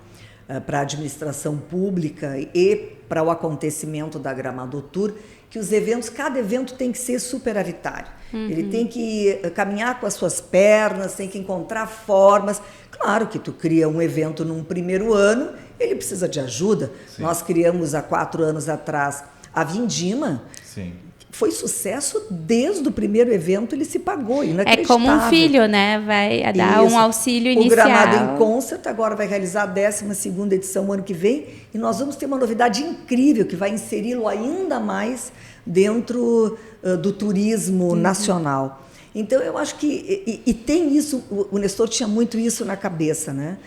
a administração pública e para o acontecimento da Gramadotur, que os eventos, cada evento tem que ser superavitário. Ele tem que caminhar com as suas pernas, tem que encontrar formas. Claro que tu cria um evento num primeiro ano, ele precisa de ajuda. Sim. Nós criamos há 4 anos atrás a Vindima. Sim. Foi sucesso desde o primeiro evento, ele se pagou, inacreditável. É como um filho, né? Vai dar um auxílio inicial. O Gramado em Concert agora vai realizar a 12ª edição ano que vem e nós vamos ter uma novidade incrível que vai inseri-lo ainda mais dentro do turismo nacional. Então, eu acho que... E tem isso, o Nestor tinha muito isso na cabeça, né?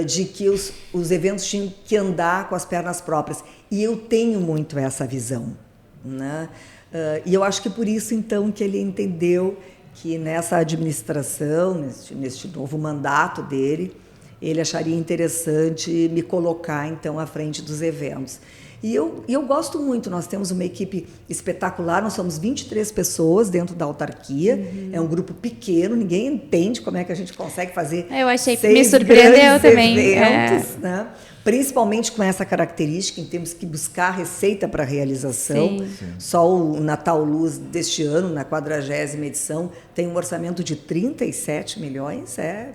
De que os eventos tinham que andar com as pernas próprias. E eu tenho muito essa visão, né? E eu acho que por isso, então, que ele entendeu que nessa administração, neste novo mandato dele, ele acharia interessante me colocar, então, à frente dos eventos. E eu gosto muito, nós temos uma equipe espetacular, nós somos 23 pessoas dentro da autarquia, é um grupo pequeno, ninguém entende como é que a gente consegue fazer eu achei, 6 me surpreendeu também. eventos, né? Principalmente com essa característica, em temos que buscar receita para a realização. Sim. Só o Natal Luz deste ano, na 40ª edição, tem um orçamento de 37 milhões, é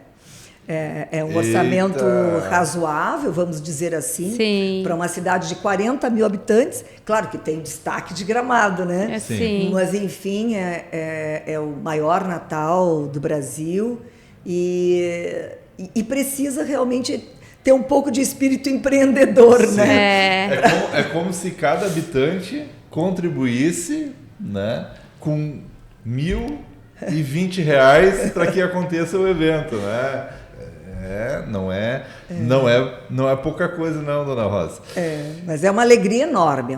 um orçamento razoável, vamos dizer assim, para uma cidade de 40 mil habitantes. Claro que tem destaque de Gramado, né? Sim. Mas, enfim, é o maior Natal do Brasil e precisa realmente ter um pouco de espírito empreendedor, né? É como se cada habitante contribuísse, né, com R$1.020 para que aconteça o evento, né? Não é pouca coisa não, dona Rosa. Mas é uma alegria enorme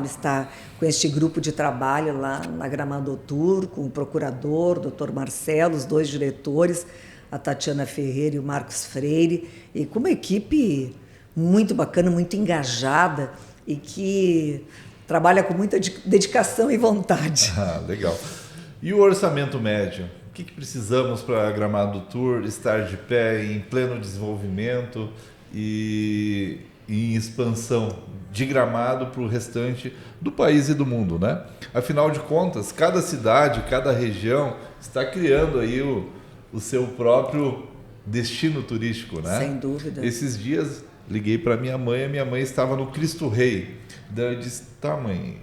estar com este grupo de trabalho lá na Gramadotur, com o procurador, o doutor Marcelo, os 2 diretores, a Tatiana Ferreira e o Marcos Freire, e com uma equipe muito bacana, muito engajada e que trabalha com muita dedicação e vontade. Legal. E o orçamento médio? O que precisamos para a Gramadotur estar de pé, em pleno desenvolvimento e em expansão de Gramado para o restante do país e do mundo, né? Afinal de contas, cada cidade, cada região está criando aí o seu próprio destino turístico, né? Sem dúvida. Esses dias liguei para minha mãe estava no Cristo Rei. Daí eu disse, tá, mãe,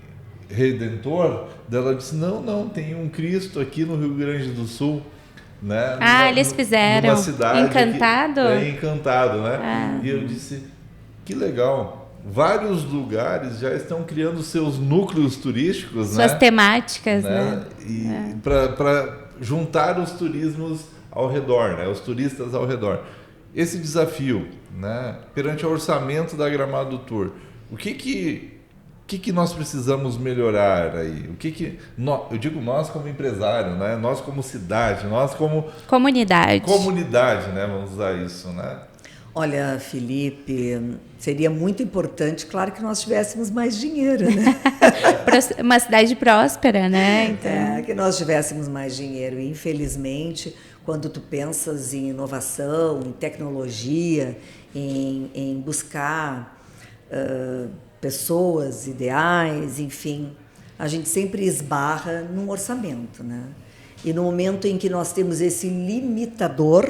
Redentor? Daí ela disse, não, tem um Cristo aqui no Rio Grande do Sul, né? Eles fizeram. Numa cidade Encantado? Encantado, né? E eu disse, que legal. Vários lugares já estão criando seus núcleos turísticos, suas temáticas, né? E para juntar os turismos ao redor, né? Os turistas ao redor. Esse desafio, né? Perante o orçamento da Gramadotur, o que nós precisamos melhorar aí? Eu digo nós como empresário, né? Nós como cidade, nós como comunidade, né? Vamos usar isso, né? Olha, Felipe, seria muito importante, claro, que nós tivéssemos mais dinheiro, né? Uma cidade próspera, né? Então... que nós tivéssemos mais dinheiro. E, infelizmente, quando tu pensas em inovação, em tecnologia, em buscar pessoas ideais, enfim, a gente sempre esbarra num orçamento, né? E no momento em que nós temos esse limitador,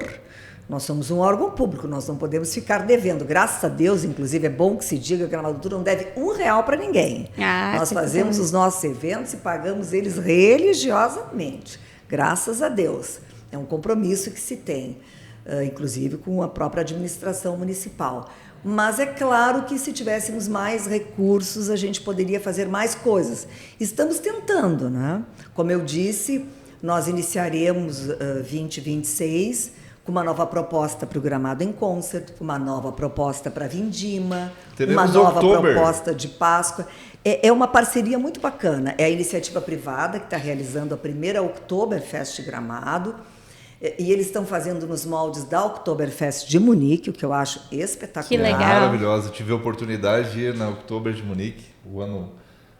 Nós somos um órgão público, nós não podemos ficar devendo. Graças a Deus, inclusive, é bom que se diga que a Gramado Tour não deve R$1 para ninguém. Nós fazemos os nossos eventos e pagamos eles religiosamente. Graças a Deus. É um compromisso que se tem, inclusive com a própria administração municipal. Mas é claro que se tivéssemos mais recursos, a gente poderia fazer mais coisas. Estamos tentando, né? Como eu disse, nós iniciaremos 2026 com uma nova proposta para o Gramado em Concert, uma nova proposta para Vindima, uma nova proposta de Páscoa. É uma parceria muito bacana. É a iniciativa privada que está realizando a primeira Oktoberfest Gramado. E eles estão fazendo nos moldes da Oktoberfest de Munique, o que eu acho espetacular. Que legal. Maravilhosa. Eu tive a oportunidade de ir na Oktober de Munique, o ano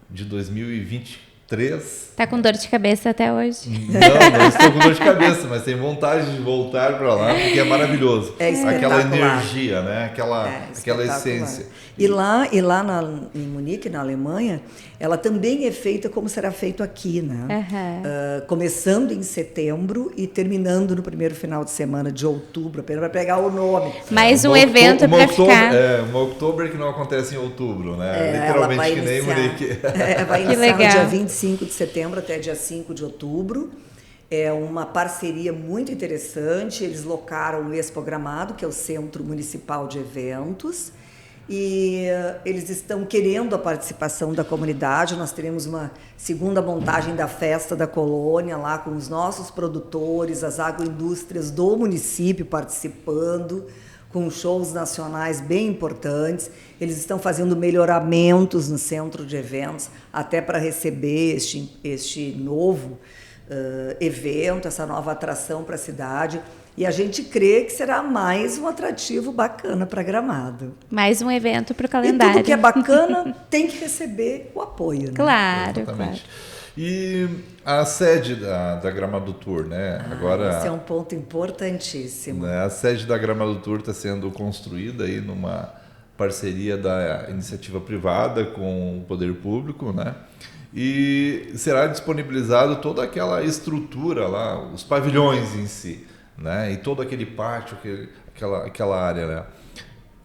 de 2023. Tá com dor de cabeça até hoje? Não estou com dor de cabeça, mas tenho vontade de voltar para lá, porque é maravilhoso. É espetacular. Aquela energia, né? Aquela essência. E lá em Munique, na Alemanha, ela também é feita como será feito aqui, né? Começando em setembro e terminando no primeiro final de semana de outubro, apenas para pegar o nome. Mais um evento para ficar. Uma Oktober que não acontece em outubro, né? Literalmente que nem Munique. Vai iniciar no dia 25 de setembro até dia 5 de outubro. É uma parceria muito interessante. Eles locaram o Expo Gramado, que é o Centro Municipal de Eventos, e eles estão querendo a participação da comunidade. Nós teremos uma segunda montagem da Festa da Colônia, lá com os nossos produtores, as agroindústrias do município participando, com shows nacionais bem importantes. Eles estão fazendo melhoramentos no centro de eventos, até para receber este novo evento, essa nova atração para a cidade. E a gente crê que será mais um atrativo bacana para Gramado. Mais um evento para o calendário. E tudo que é bacana tem que receber o apoio, né? Claro, exatamente. Claro. E a sede da Gramado Tour, né? Agora, esse é um ponto importantíssimo. Né? A sede da Gramado Tour está sendo construída aí numa parceria da iniciativa privada com o poder público, né? E será disponibilizado toda aquela estrutura lá, os pavilhões em si, né? E todo aquele pátio, aquela área, né?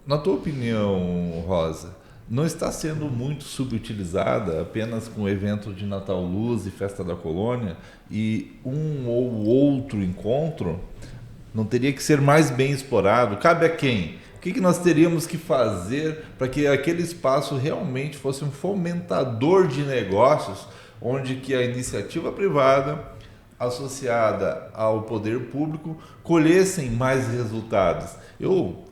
Na tua opinião, Rosa, não está sendo muito subutilizada apenas com o evento de Natal Luz e Festa da Colônia e um ou outro encontro? Não teria que ser mais bem explorado? Cabe a quem? O que nós teríamos que fazer para que aquele espaço realmente fosse um fomentador de negócios, onde que a iniciativa privada associada ao poder público colhessem mais resultados?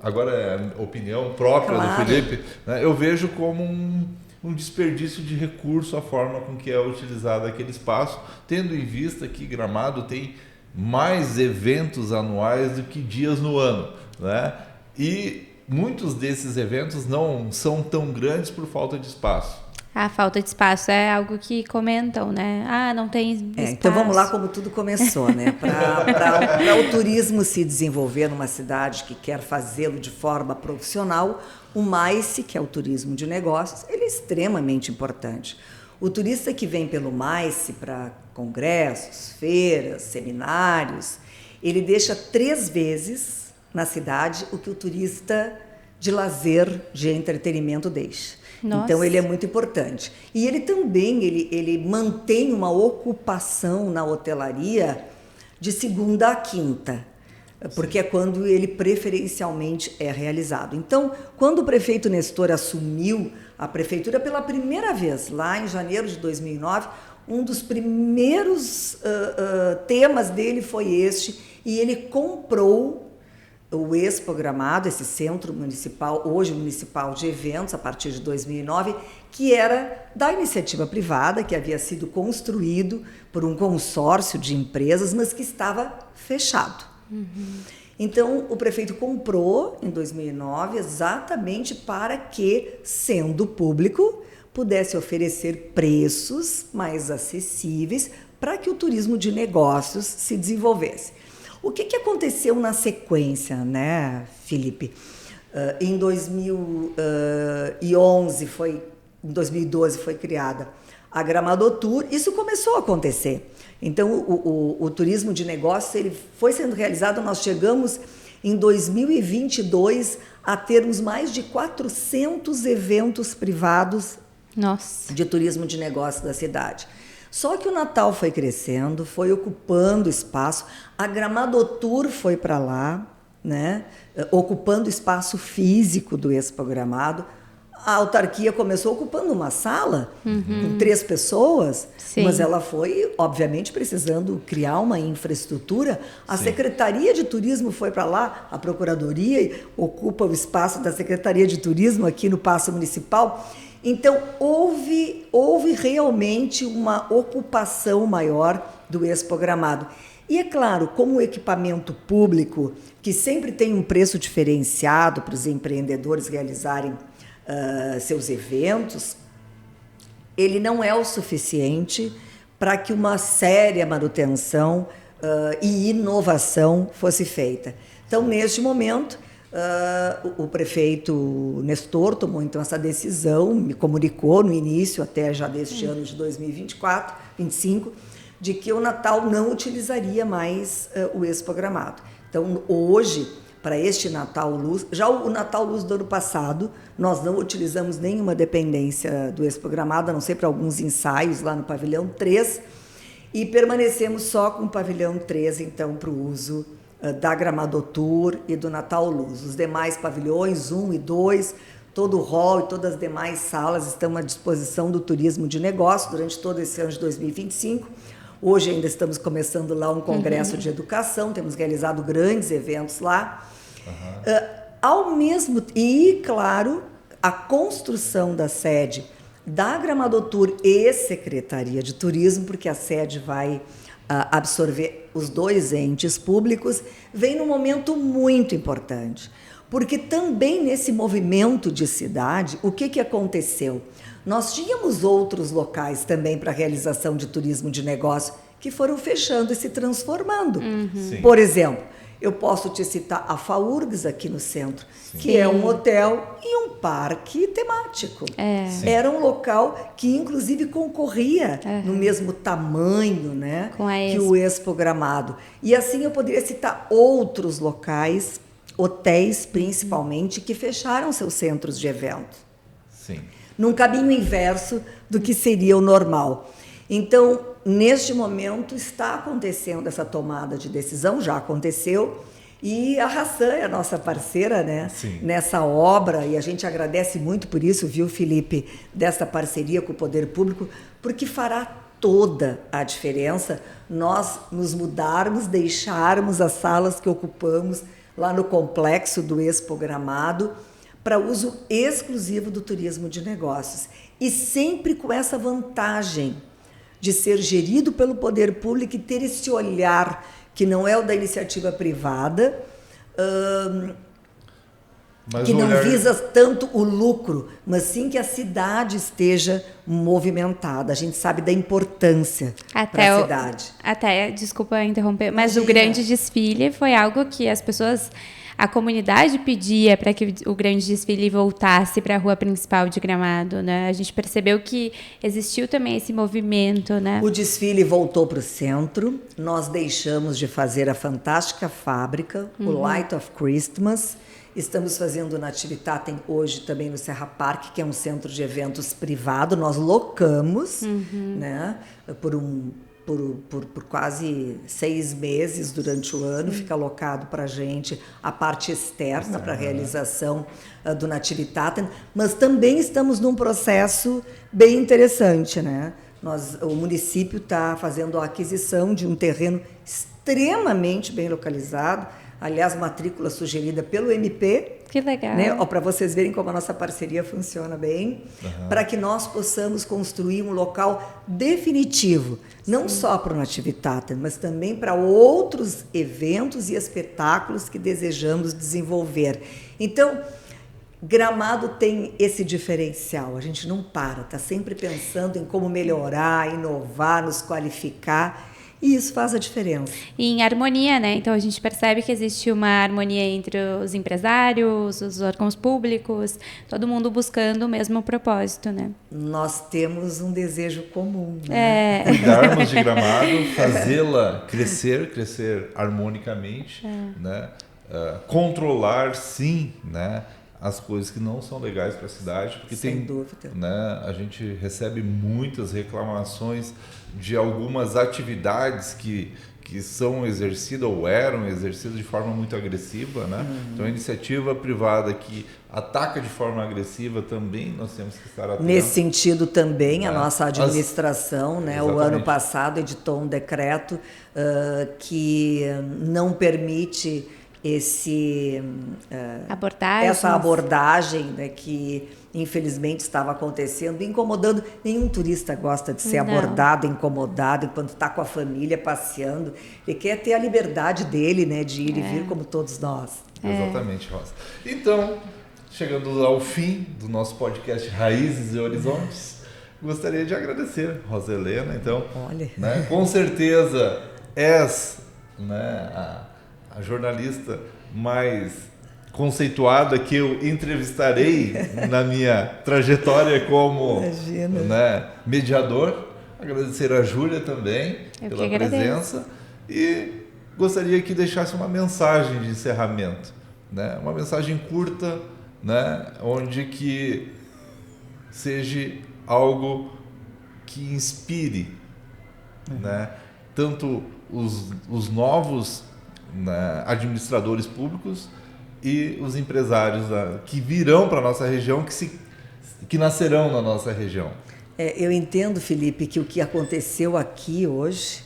Agora é a opinião própria do Felipe, né? Eu vejo como um desperdício de recurso a forma com que é utilizado aquele espaço, tendo em vista que Gramado tem mais eventos anuais do que dias no ano, né? E muitos desses eventos não são tão grandes por falta de espaço. A falta de espaço é algo que comentam, né? Não tem espaço. Então vamos lá como tudo começou, né? Para o turismo se desenvolver numa cidade que quer fazê-lo de forma profissional, o MAICE, que é o turismo de negócios, ele é extremamente importante. O turista que vem pelo MAICE para congressos, feiras, seminários, ele deixa 3 vezes na cidade o que o turista de lazer, de entretenimento deixa. Nossa. Então ele é muito importante. E ele também ele mantém uma ocupação na hotelaria de segunda a quinta, porque é quando ele preferencialmente é realizado. Então, quando o prefeito Nestor assumiu a prefeitura pela primeira vez, lá em janeiro de 2009, um dos primeiros temas dele foi este, e ele comprou o Expo Gramado, esse centro municipal, hoje municipal de eventos, a partir de 2009, que era da iniciativa privada, que havia sido construído por um consórcio de empresas, mas que estava fechado. Então, o prefeito comprou, em 2009, exatamente para que, sendo público, pudesse oferecer preços mais acessíveis para que o turismo de negócios se desenvolvesse. O que aconteceu na sequência, né, Felipe? Em 2011 em 2012 foi criada a Gramado Tour. Isso começou a acontecer. Então, o turismo de negócios ele foi sendo realizado. Nós chegamos em 2022 a termos mais de 400 eventos privados Nossa. de turismo de negócio da cidade. Só que o Natal foi crescendo, foi ocupando espaço, a Gramadotour foi para lá, né? Ocupando espaço físico do Expo Gramado. A autarquia começou ocupando uma sala com 3 pessoas, Sim. mas ela foi, obviamente, precisando criar uma infraestrutura. A Secretaria de Turismo foi para lá, a Procuradoria ocupa o espaço da Secretaria de Turismo aqui no Paço Municipal. Então, houve realmente uma ocupação maior do Expo Gramado. E é claro, como o equipamento público, que sempre tem um preço diferenciado para os empreendedores realizarem seus eventos, ele não é o suficiente para que uma séria manutenção e inovação fosse feita. Então, neste momento, o prefeito Nestor tomou então essa decisão, me comunicou no início, até já deste ano de 2024, 25, de que o Natal não utilizaria mais o Expo Gramado. Então, hoje, para este Natal Luz, já o Natal Luz do ano passado, nós não utilizamos nenhuma dependência do Expo Gramado, a não ser para alguns ensaios lá no Pavilhão 3, e permanecemos só com o Pavilhão 3, então, para o uso da Gramadotour e do Natal Luz. Os demais pavilhões, 1 e 2, todo o hall e todas as demais salas estão à disposição do turismo de negócio durante todo esse ano de 2025. Hoje ainda estamos começando lá um congresso de educação, temos realizado grandes eventos lá. E, claro, a construção da sede da Gramadotour e Secretaria de Turismo, porque a sede vai absorver os 2 entes públicos, vem num momento muito importante. Porque também nesse movimento de cidade, o que aconteceu? Nós tínhamos outros locais também para realização de turismo de negócio que foram fechando e se transformando. Por exemplo, eu posso te citar a FAURGS aqui no centro, que é um hotel e um parque temático. Era um local que, inclusive, concorria no mesmo tamanho, né, que o Expo Gramado. E assim eu poderia citar outros locais, hotéis principalmente, que fecharam seus centros de evento. Num caminho inverso do que seria o normal. Então, neste momento, está acontecendo essa tomada de decisão, já aconteceu, e a Hassan é a nossa parceira, né, nessa obra, e a gente agradece muito por isso, viu, Felipe, dessa parceria com o Poder Público, porque fará toda a diferença nós nos mudarmos, deixarmos as salas que ocupamos lá no complexo do Expo Gramado, para uso exclusivo do turismo de negócios. E sempre com essa vantagem de ser gerido pelo poder público e ter esse olhar que não é o da iniciativa privada, que não visa tanto o lucro, mas sim que a cidade esteja movimentada. A gente sabe da importância para a cidade. Desculpa interromper, mas o grande desfile foi algo que a comunidade pedia para que o grande desfile voltasse para a rua principal de Gramado, né? A gente percebeu que existiu também esse movimento, né? O desfile voltou para o centro, nós deixamos de fazer a fantástica fábrica, o Light of Christmas. Estamos fazendo na Nativitatem hoje também no Serra Park, que é um centro de eventos privado. Nós locamos, né, por quase 6 meses durante o ano, fica alocado para a gente a parte externa para a realização do Nativitatem, mas também estamos num processo bem interessante, né? O município está fazendo a aquisição de um terreno extremamente bem localizado, aliás, matrícula sugerida pelo MP. Que legal. Né? Para vocês verem como a nossa parceria funciona bem, para que nós possamos construir um local definitivo, não só para o Nativitatem, mas também para outros eventos e espetáculos que desejamos desenvolver. Então, Gramado tem esse diferencial, a gente não para, está sempre pensando em como melhorar, inovar, nos qualificar. E isso faz a diferença. E em harmonia, né? Então a gente percebe que existe uma harmonia entre os empresários, os órgãos públicos, todo mundo buscando o mesmo propósito, né? Nós temos um desejo comum, né? Cuidarmos de Gramado, fazê-la crescer harmonicamente, né? controlar, sim, né, as coisas que não são legais para a cidade, porque sem dúvida, né, a gente recebe muitas reclamações de algumas atividades que são exercidas ou eram exercidas de forma muito agressiva, né? Então, a iniciativa privada que ataca de forma agressiva também nós temos que estar atentos. Nesse sentido também, a nossa administração, né, o ano passado editou um decreto que não permite essa abordagem, né, que infelizmente estava acontecendo, incomodando. Nenhum turista gosta de ser abordado, incomodado, enquanto está com a família passeando. Ele quer ter a liberdade dele, né, de ir e vir como todos nós. Exatamente, Rosa. Então, chegando ao fim do nosso podcast Raízes e Horizontes, gostaria de agradecer, Rosa Helena. Então, né, com certeza és, né, a jornalista mais conceituada que eu entrevistarei na minha trajetória como, né, mediador. Agradecer a Júlia também pela presença e gostaria que deixasse uma mensagem de encerramento, né, uma mensagem curta, né, onde que seja algo que inspire, né, tanto os novos, né, administradores públicos e os empresários que virão para a nossa região, que nascerão na nossa região. Eu entendo, Felipe, que o que aconteceu aqui hoje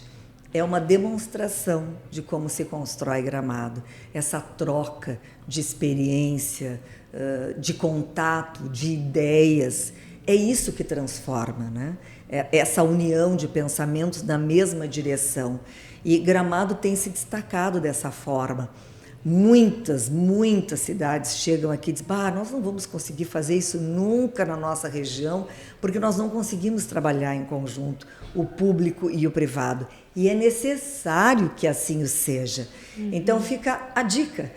é uma demonstração de como se constrói Gramado. Essa troca de experiência, de contato, de ideias, é isso que transforma, né? Essa união de pensamentos na mesma direção. E Gramado tem se destacado dessa forma. Muitas cidades chegam aqui e dizem: nós não vamos conseguir fazer isso nunca na nossa região, porque nós não conseguimos trabalhar em conjunto, o público e o privado. E é necessário que assim o seja. Então fica a dica.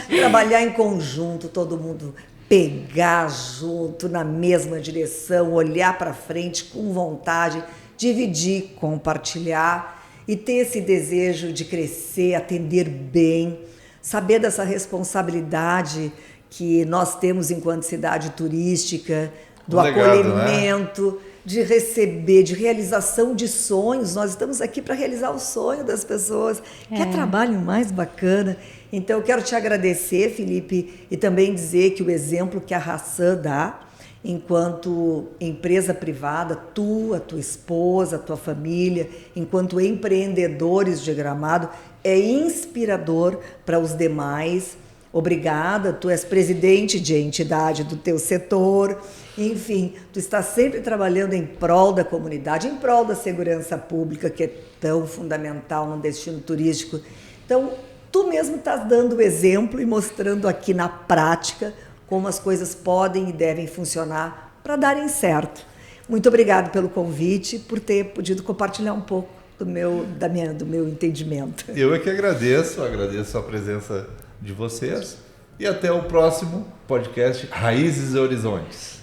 Trabalhar em conjunto, todo mundo pegar junto, na mesma direção, olhar para frente com vontade, dividir, compartilhar e ter esse desejo de crescer, atender bem, saber dessa responsabilidade que nós temos enquanto cidade turística, do acolhimento, né? De receber, de realização de sonhos. Nós estamos aqui para realizar o sonho das pessoas. Quer trabalho mais bacana? Então, eu quero te agradecer, Felipe, e também dizer que o exemplo que a Hassan dá, enquanto empresa privada, a tua esposa, a tua família, enquanto empreendedores de Gramado, é inspirador para os demais. Obrigada, tu és presidente de entidade do teu setor, enfim, tu está sempre trabalhando em prol da comunidade, em prol da segurança pública, que é tão fundamental num destino turístico. Então, tu mesmo estás dando o exemplo e mostrando aqui na prática como as coisas podem e devem funcionar para darem certo. Muito obrigado pelo convite, por ter podido compartilhar um pouco do meu entendimento. Eu é que agradeço a presença de vocês e até o próximo podcast Raízes e Horizontes.